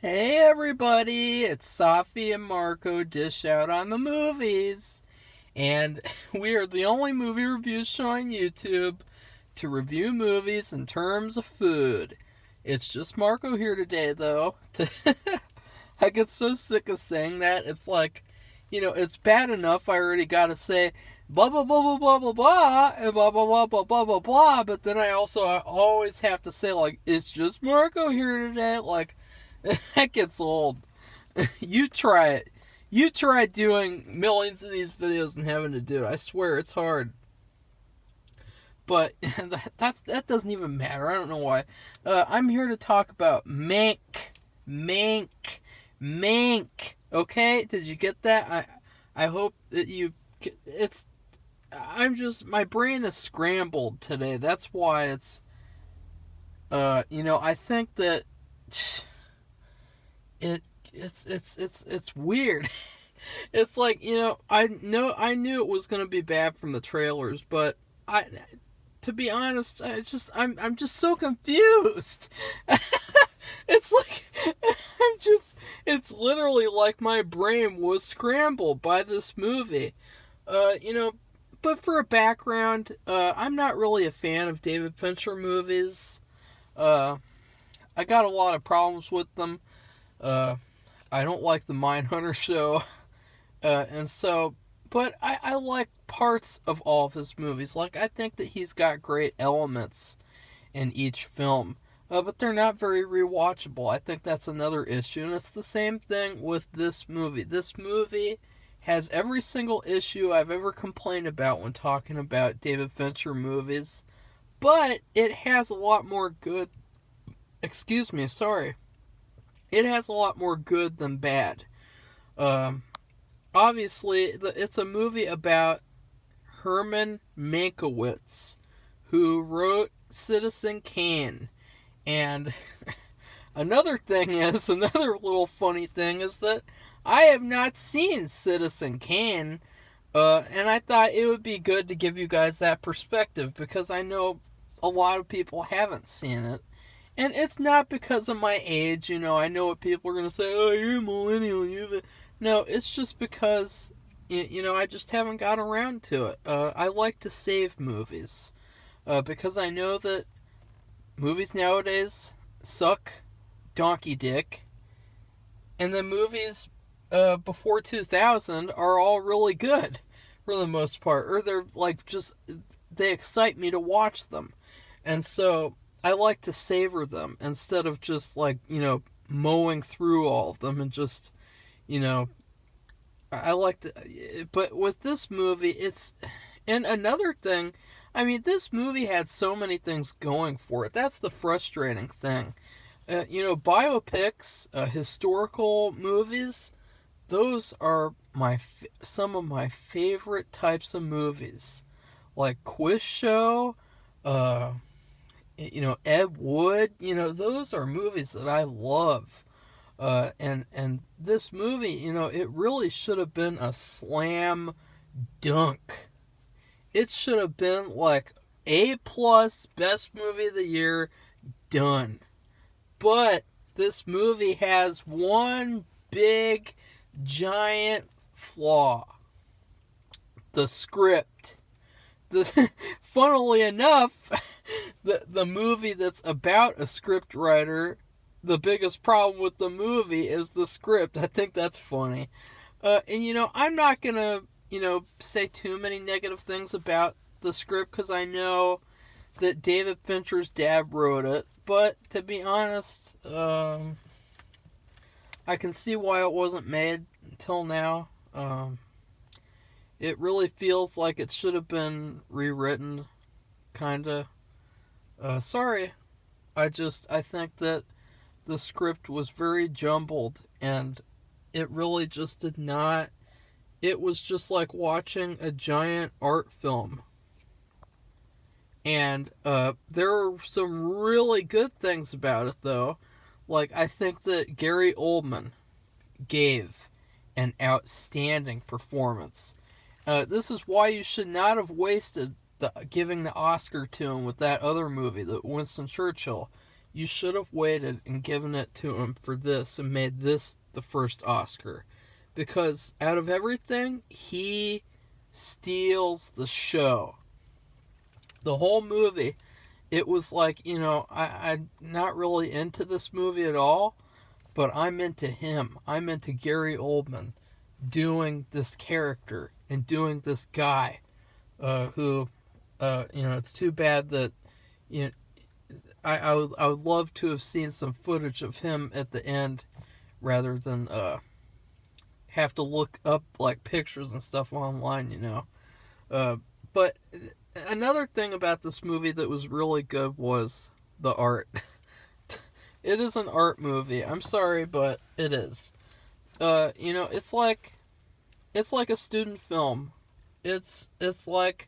Hey everybody, it's Safi and Marco dish out on the movies. And we are the only movie review show on YouTube to review movies in terms of food. It's just Marco here today though. I get so sick of saying that. It's like, it's bad enough I already gotta say blah blah blah blah blah blah blah and blah blah blah blah blah blah blah, but then I always have to say like it's just Marco here today. Like that gets old. You try it. You try doing millions of these videos and having to do it. I swear it's hard. But that doesn't even matter. I don't know why. I'm here to talk about Mank. Mank. Mank. Okay? Did you get that? I hope that you. It's. My brain is scrambled today. That's why it's. I think that. It's weird. It's like, I knew it was gonna be bad from the trailers, but to be honest, I'm just so confused. It's like it's literally like my brain was scrambled by this movie. But for a background, I'm not really a fan of David Fincher movies. I got a lot of problems with them. I don't like the Mindhunter show, but I like parts of all of his movies. Like, I think that he's got great elements in each film, but they're not very rewatchable. I think that's another issue, and it's the same thing with this movie. This movie has every single issue I've ever complained about when talking about David Fincher movies, but it has a lot more good. Excuse me, sorry. It has a lot more good than bad. Obviously, it's a movie about Herman Mankiewicz, who wrote Citizen Kane. And another little funny thing is that I have not seen Citizen Kane, and I thought it would be good to give you guys that perspective, because I know a lot of people haven't seen it. And it's not because of my age, I know what people are going to say, oh, you're a millennial, No, it's just because, I just haven't gotten around to it. I like to save movies, because I know that movies nowadays suck donkey dick, and the movies before 2000 are all really good, for the most part, or they're like they excite me to watch them. And so I like to savor them instead of just mowing through all of them and just, I like to, but with this movie, and another thing, this movie had so many things going for it. That's the frustrating thing. Biopics, historical movies, those are some of my favorite types of movies. Like Quiz Show, Ed Wood, those are movies that I love. And this movie, it really should have been a slam dunk. It should have been like A+, best movie of the year, done. But this movie has one big, giant flaw. The script. Funnily enough, the movie that's about a script writer, the biggest problem with the movie is the script. I think that's funny. And I'm not gonna, say too many negative things about the script, because I know that David Fincher's dad wrote it. But to be honest, I can see why it wasn't made until now. It really feels like it should have been rewritten, kinda. Sorry. I think that the script was very jumbled, and it really just did not. It was just like watching a giant art film. And there are some really good things about it, though. Like, I think that Gary Oldman gave an outstanding performance. This is why you should not have wasted giving the Oscar to him with that other movie, the Winston Churchill. you should have waited and given it to him for this and made this the first Oscar. Because out of everything, he steals the show. The whole movie, it was like, I'm not really into this movie at all, but I'm into him. I'm into Gary Oldman doing this character and doing this guy who, it's too bad that, you know, I would love to have seen some footage of him at the end rather than have to look up like pictures and stuff online. But another thing about this movie that was really good was the art. It is an art movie. I'm sorry, but it is. It's like a student film. It's like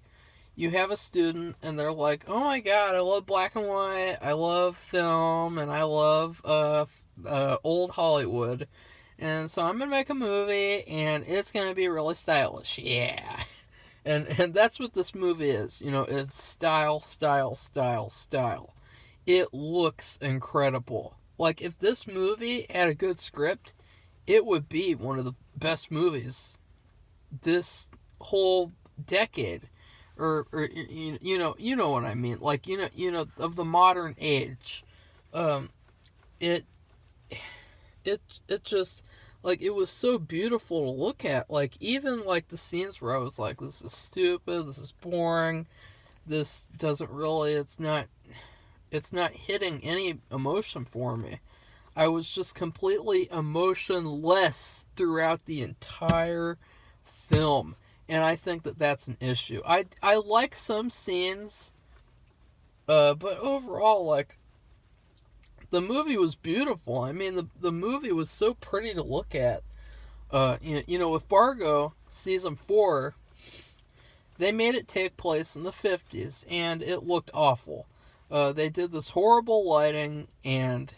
you have a student and they're like, "Oh my god, I love black and white. I love film and I love old Hollywood." And so I'm going to make a movie and it's going to be really stylish. Yeah. And that's what this movie is. It's style, style, style, style. It looks incredible. Like, if this movie had a good script, it would be one of the best movies this whole decade. Or you know what I mean. Like, of the modern age. It just, like, it was so beautiful to look at. Like, even, like, the scenes where I was like, this is stupid, this is boring, this doesn't really, it's not hitting any emotion for me. I was just completely emotionless throughout the entire film. And I think that that's an issue. I like some scenes, but overall, like, the movie was beautiful. I mean, the movie was so pretty to look at. With Fargo, season 4, they made it take place in the 50s, and it looked awful. They did this horrible lighting, and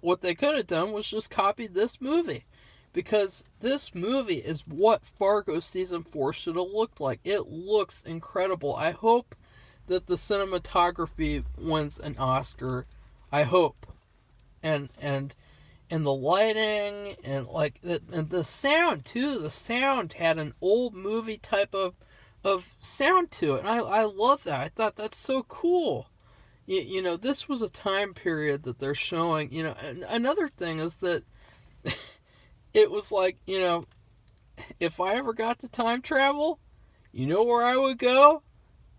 what they could have done was just copied this movie. Because this movie is what Fargo season 4 should have looked like. It looks incredible. I hope that the cinematography wins an Oscar. I hope. And the lighting and like and the sound too. The sound had an old movie type of sound to it. And I love that. I thought that's so cool. This was a time period that they're showing. And another thing is that it was like, if I ever got to time travel, where I would go?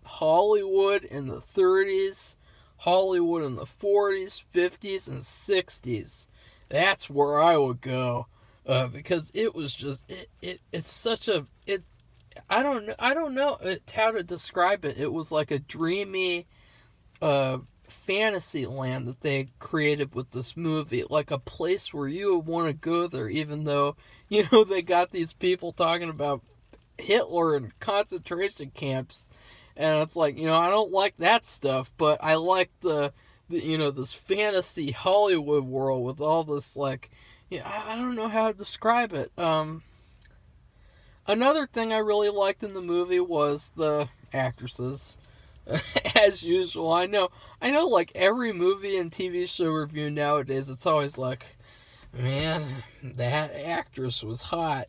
Hollywood in the 30s, Hollywood in the 40s, 50s, and 60s. That's where I would go. Because it was just, it's such a, I don't know how to describe it. It was like a dreamy, fantasy land that they created with this movie, like a place where you would want to go there, even though they got these people talking about Hitler and concentration camps, and it's like, I don't like that stuff, but I like the this fantasy Hollywood world with all this, like, I don't know how to describe it. Another thing I really liked in the movie was the actresses. As usual, I know, like, every movie and TV show review nowadays, it's always like, man, that actress was hot.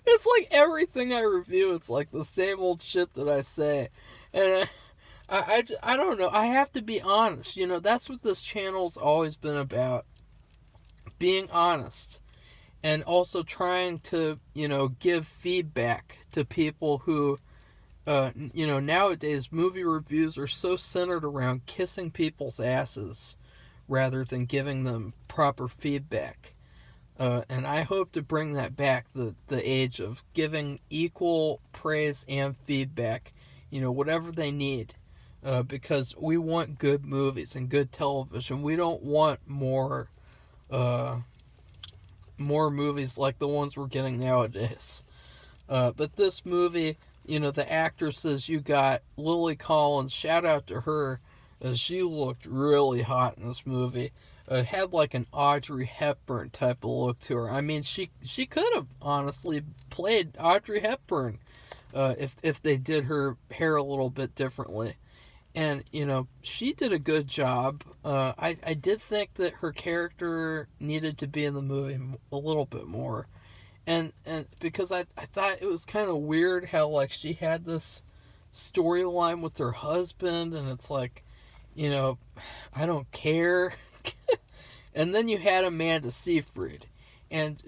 It's like everything I review, it's like the same old shit that I say. And I don't know, I have to be honest, that's what this channel's always been about. Being honest. And also trying to, give feedback to people who, nowadays movie reviews are so centered around kissing people's asses rather than giving them proper feedback. And I hope to bring that back, the age of giving equal praise and feedback, whatever they need. Because we want good movies and good television. We don't want more movies like the ones we're getting nowadays. But this movie, the actresses, you got Lily Collins, shout out to her, she looked really hot in this movie. Had like an Audrey Hepburn type of look to her. I mean, she could have honestly played Audrey Hepburn if they did her hair a little bit differently. and she did a good job. I did think that her character needed to be in the movie a little bit more, and because I thought it was kind of weird how like she had this storyline with her husband, and it's like, I don't care. And then you had Amanda Seyfried, and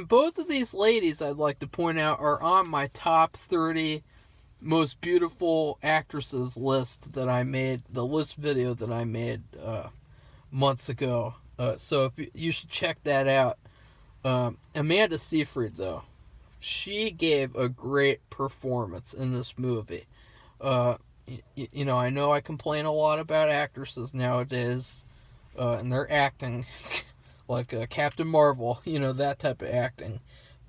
both of these ladies, I'd like to point out, are on my top 30 most beautiful actresses list that I made, the list video that I made months ago. So if you should check that out. Amanda Seyfried, though, she gave a great performance in this movie. I know I complain a lot about actresses nowadays, and they're acting like Captain Marvel, that type of acting.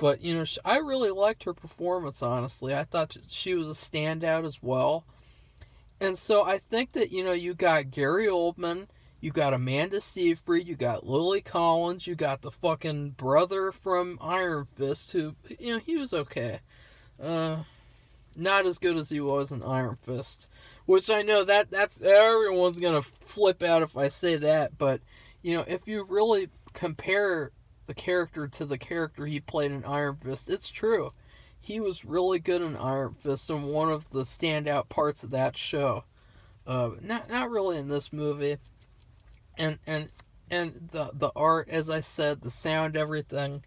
But, I really liked her performance, honestly. I thought she was a standout as well. And so I think that, you got Gary Oldman, you got Amanda Seyfried, you got Lily Collins, you got the fucking brother from Iron Fist, who, he was okay. Not as good as he was in Iron Fist. Which I know that's everyone's gonna flip out if I say that, but, if you really compare the character to the character he played in Iron Fist, it's true. He was really good in Iron Fist and one of the standout parts of that show. Not really in this movie. And the art, as I said, the sound, everything.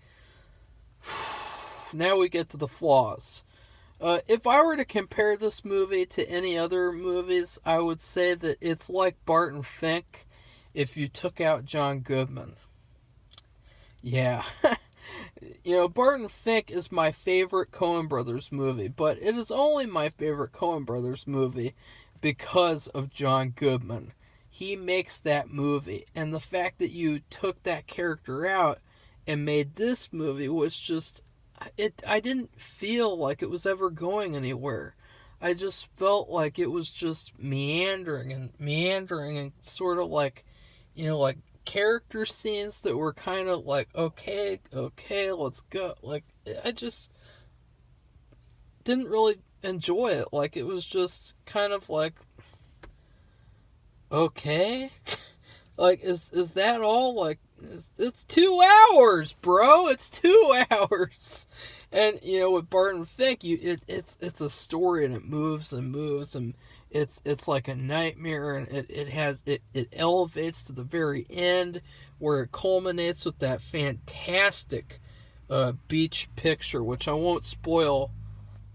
Now we get to the flaws. If I were to compare this movie to any other movies, I would say that it's like Barton Fink if you took out John Goodman. Yeah. Barton Fink is my favorite Coen Brothers movie, but it is only my favorite Coen Brothers movie because of John Goodman. He makes that movie, and the fact that you took that character out and made this movie was just... I didn't feel like it was ever going anywhere. I just felt like it was just meandering and sort of like, like character scenes that were kind of like, okay, let's go. Like, I just didn't really enjoy it. Like, it was just kind of like, okay, like, is that all? Like, it's 2 hours, bro. It's 2 hours. And, with Barton Fink, it's a story, and it moves and moves, and it's like a nightmare, and it elevates to the very end, where it culminates with that fantastic beach picture, which I won't spoil,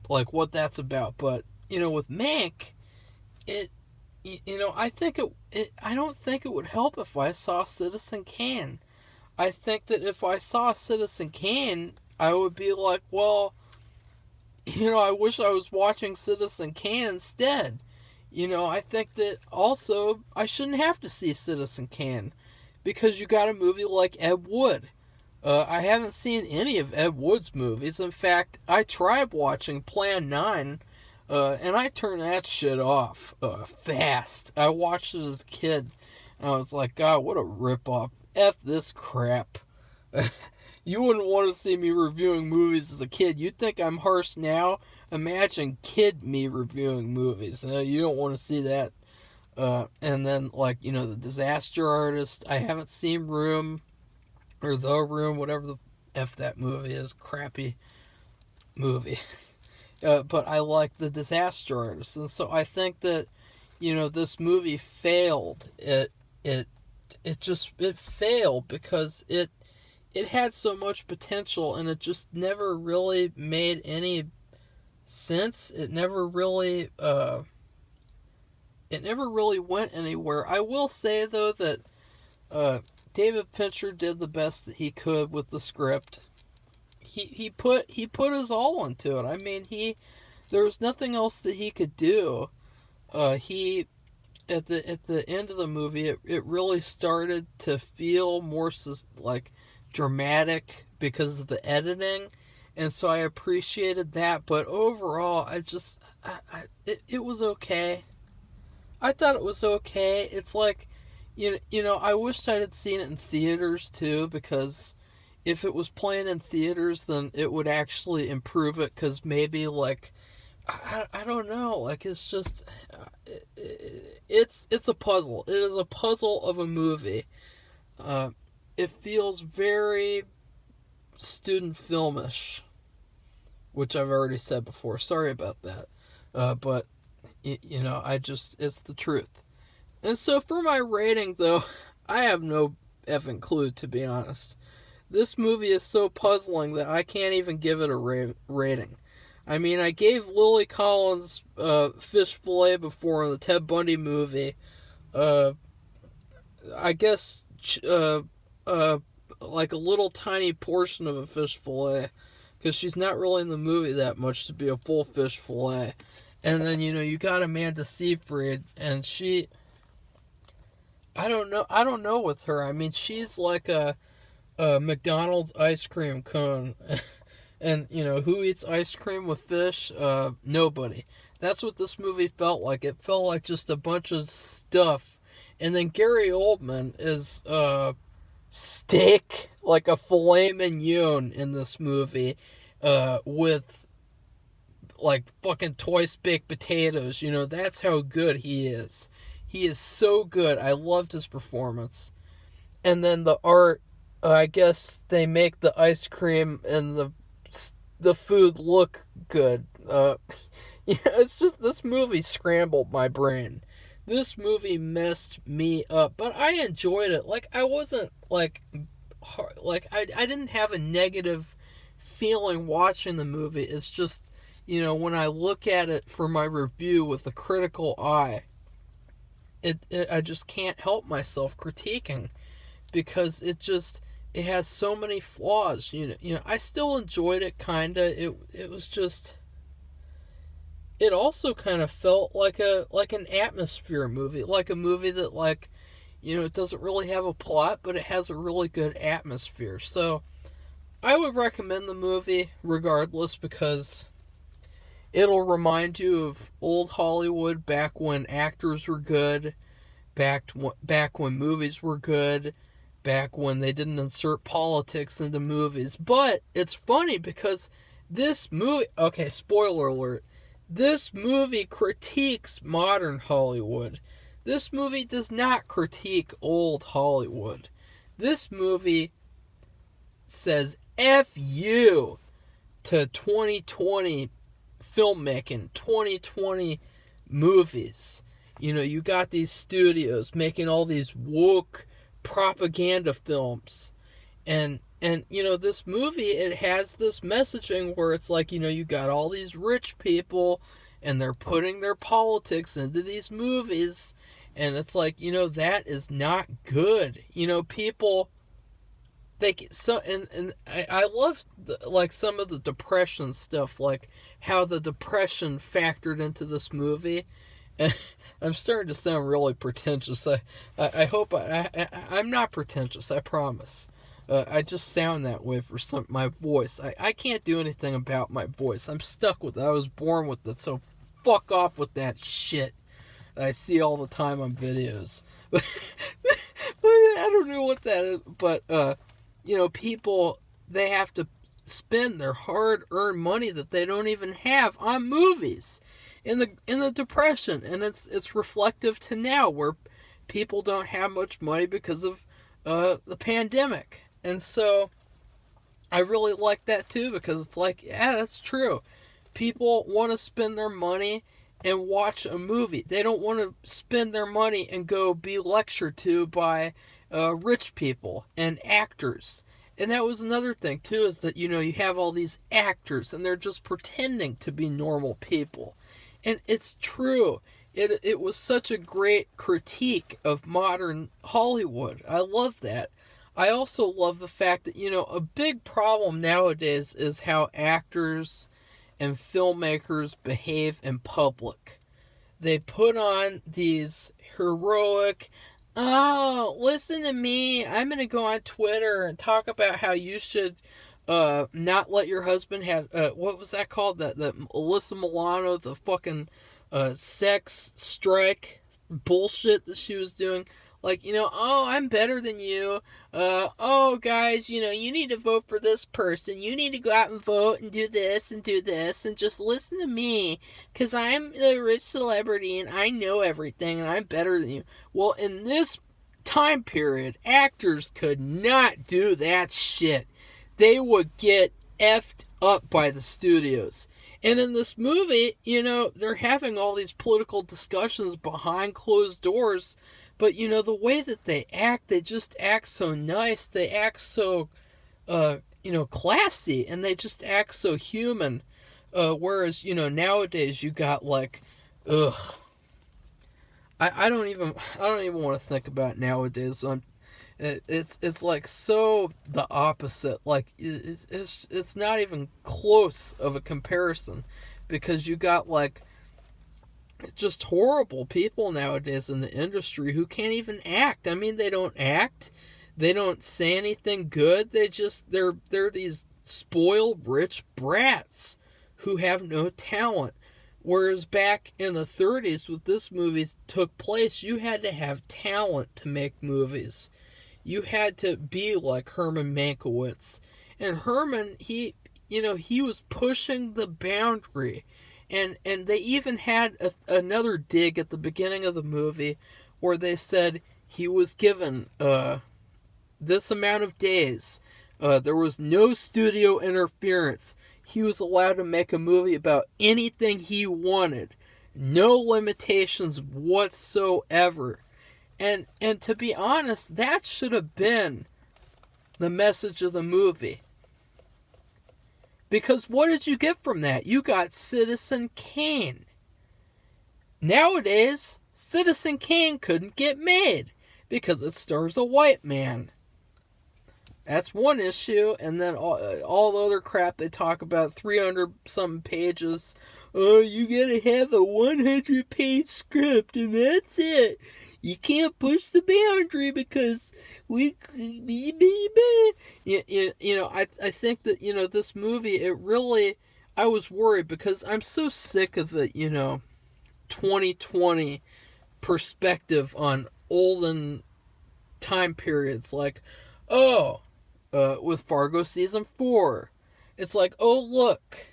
like, what that's about. But, with Mank, I don't think it would help if I saw Citizen Kane. I think that if I saw Citizen Kane, I would be like, well, I wish I was watching Citizen Kane instead. I think that also I shouldn't have to see Citizen Kane, because you got a movie like Ed Wood. I haven't seen any of Ed Wood's movies. In fact, I tried watching Plan 9, and I turned that shit off fast. I watched it as a kid, and I was like, God, what a ripoff. F this crap. You wouldn't want to see me reviewing movies as a kid. You'd think I'm harsh now. Imagine kid me reviewing movies. You don't want to see that. And then, like, The Disaster Artist. I haven't seen Room, or The Room, whatever the F that movie is. Crappy movie. But I like The Disaster Artist. And so I think that, this movie failed. It failed because it had so much potential, and it just never really made any sense. It never really went anywhere. I will say, though, that David Fincher did the best that he could with the script. He put his all into it. I mean, there was nothing else that he could do. At the end of the movie, it really started to feel more like dramatic because of the editing, and so I appreciated that. But overall, it was okay. I thought it was okay. It's like, I wished I had seen it in theaters too, because if it was playing in theaters, then it would actually improve it, because maybe like I don't know. Like, it's just it's a puzzle. It is a puzzle of a movie. Uh, it feels very student filmish, which I've already said before. Sorry about that, but I just it's the truth. And so for my rating, though, I have no effing clue, to be honest. This movie is so puzzling that I can't even give it a rating. I mean, I gave Lily Collins fish fillet before in the Ted Bundy movie. Uh, I guess uh, like a little tiny portion of a fish fillet, because she's not really in the movie that much to be a full fish fillet. And then you got Amanda Seyfried, and she, I don't know with her. I mean, she's like a McDonald's ice cream cone. And, who eats ice cream with fish? Nobody. That's what this movie felt like. It felt like just a bunch of stuff. And then Gary Oldman is steak, like a filet mignon in this movie, with like fucking twice baked potatoes. That's how good he is. He is so good. I loved his performance. And then the art, I guess they make the ice cream and the food look good. It's just this movie scrambled my brain. This movie messed me up, but I enjoyed it. Like, I wasn't like I didn't have a negative feeling watching the movie. It's just, when I look at it for my review with a critical eye, I just can't help myself critiquing, because it has so many flaws. I still enjoyed it, kinda. It was just, it also kind of felt like an atmosphere movie, like a movie that, like, it doesn't really have a plot, but it has a really good atmosphere. So I would recommend the movie regardless, because it'll remind you of old Hollywood, back when actors were good, back when movies were good, back when they didn't insert politics into movies. But it's funny because this movie, okay, spoiler alert, this movie critiques modern Hollywood. This movie does not critique old Hollywood. This movie says F you to 2020 filmmaking, 2020 movies. You got these studios making all these woke propaganda films, and this movie, it has this messaging where it's like, you got all these rich people, and they're putting their politics into these movies, and it's like, that is not good. People, they so and I love like some of the depression stuff, like how the depression factored into this movie. And I'm starting to sound really pretentious. I hope I'm not pretentious, I promise. I just sound that way for my voice. I can't do anything about my voice. I'm stuck with it. I was born with it, so fuck off with that shit I see all the time on videos. But I don't know what that is. But, people, they have to spend their hard-earned money that they don't even have on movies in the Depression, and it's reflective to now, where people don't have much money because of the pandemic. And so I really like that too, because it's like, yeah, that's true. People want to spend their money and watch a movie. They don't want to spend their money and go be lectured to by rich people and actors. And that was another thing too, is that, you have all these actors and they're just pretending to be normal people. And it's true. It was such a great critique of modern Hollywood. I love that. I also love the fact that, a big problem nowadays is how actors and filmmakers behave in public. They put on these heroic, oh, listen to me, I'm going to go on Twitter and talk about how you should not let your husband have, what was that called? That Alyssa Milano, the fucking sex strike bullshit that she was doing. Like, oh, I'm better than you. Oh, guys, you need to vote for this person. You need to go out and vote and do this and just listen to me. Because I'm a rich celebrity and I know everything and I'm better than you. Well, in this time period, actors could not do that shit. They would get effed up by the studios. And in this movie, they're having all these political discussions behind closed doors, but the way that they just act so nice. They act so, classy, and they just act so human. Whereas, nowadays you got like, ugh. I don't even want to think about nowadays. It's like so the opposite. Like it's not even close of a comparison, because you got like just horrible people nowadays in the industry who can't even act. I mean, they don't act, they don't say anything good. They're these spoiled rich brats who have no talent. Whereas back in the 30s, when this movie took place, you had to have talent to make movies. You had to be like Herman Mankiewicz. And Herman, he was pushing the boundary. And they even had another dig at the beginning of the movie where they said he was given this amount of days. There was no studio interference. He was allowed to make a movie about anything he wanted. No limitations whatsoever. And to be honest, that should have been the message of the movie. Because what did you get from that? You got Citizen Kane. Nowadays, Citizen Kane couldn't get made because it stars a white man. That's one issue, and then all the other crap they talk about, 300 some pages. Oh, you gotta have a 100-page script, and that's it. You can't push the boundary because I think that, this movie, it really, I was worried because I'm so sick of the, 2020 perspective on olden time periods. Like, with Fargo season 4, it's like, oh, look,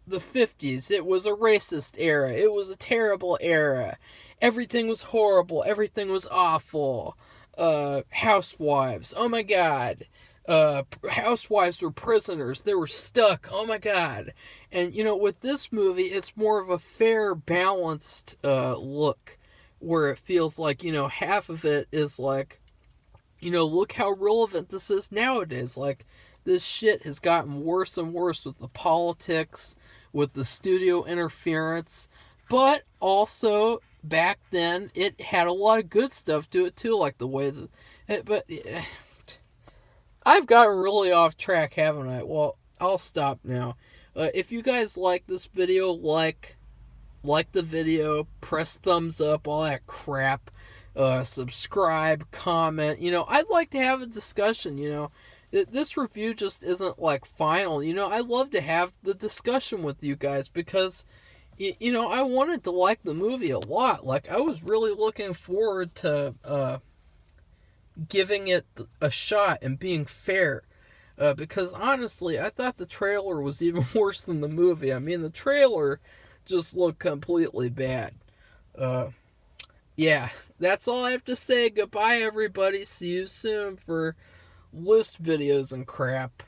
the 50s, it was a racist era. It was a terrible era. Everything was horrible. Everything was awful. Housewives. Oh my god. Housewives were prisoners. They were stuck. Oh my god. And, with this movie, it's more of a fair, balanced look, where it feels like, half of it is like, look how relevant this is nowadays. Like, this shit has gotten worse and worse with the politics, with the studio interference, but also back then it had a lot of good stuff to it too, like the way that. I've gotten really off track, haven't I? Well, I'll stop now. If you guys like this video, like the video, press thumbs up, all that crap. Subscribe, comment. I'd like to have a discussion. This review just isn't like final. I'd love to have the discussion with you guys because, I wanted to like the movie a lot. Like, I was really looking forward to giving it a shot and being fair. Because honestly, I thought the trailer was even worse than the movie. I mean, the trailer just looked completely bad. Yeah, that's all I have to say. Goodbye, everybody. See you soon for list videos and crap.